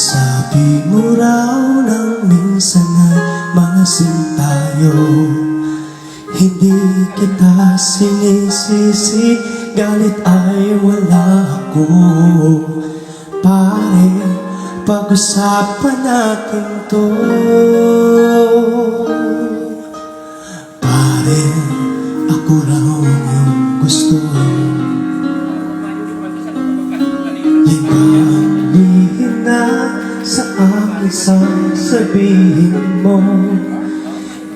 Sabi mo raw nang minsan ay malasing tayo. Hindi kita sinisisi, galit ay wala ako. Pare, pag-usapan natin to. Pare, ako raw yung gusto. Hingalihin na sa akin sasabihin mo.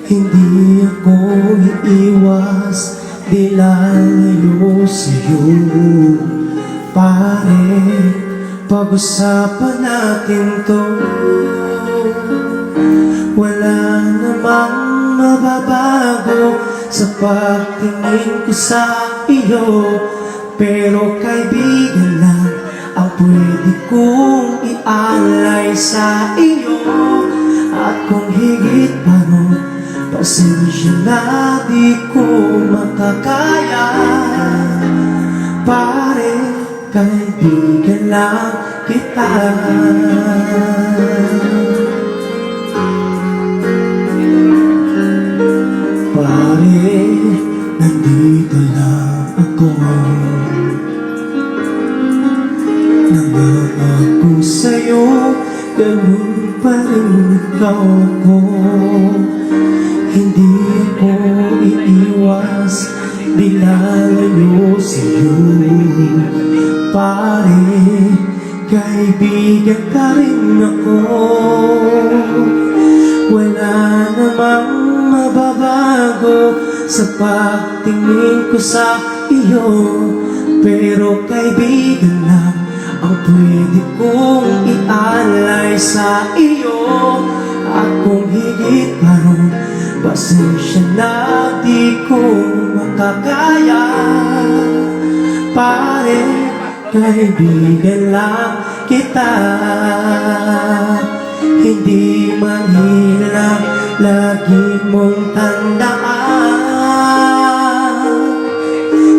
Hindi ako iiwas, di lalayo sa'yo. Pare, pag-usapan natin to. Wala namang mababago sa pagtingin ko sa iyo. Pero kaibigan lang ang pwede kong ialay sa iyo. At kung higit pa ron, pasensya na di ko makakaya. Pare, kaibigan lang kita. Pare, nandito lang ako. Nangangako sa'yo, ganun pa rin ikaw ko. Hindi ako iiwas, di lalayo sa'yo. Pare, kaibigan ka rin ako. Wala namang mababago sa pagtingin ko sa iyo. Pero kaibigan lang ang pwede kong ialay sa iyo. At kung higit pa ron, pasensya na di ko makakaya. Pare, kaibigan lang kita. Hindi mahirap, lagi mong tandaan.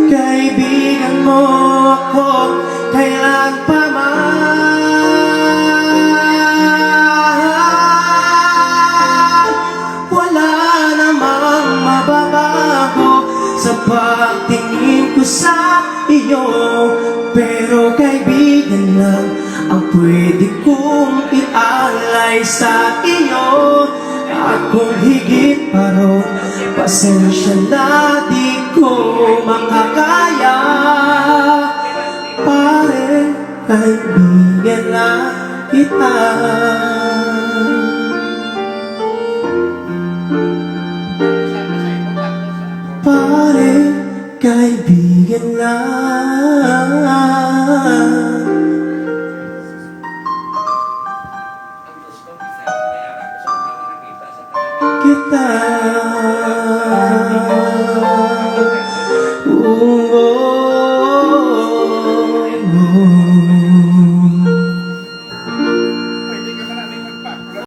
Kaibigan mo ako, kailan pa man. Wala namang mababago sa pagtingin ko sa iyo. Pero kaibigan lang ang pwede kong ialay sa iyo. At kung higit pa ron, pasensya na di ko makakaya. Pare, kaibigan lang kita.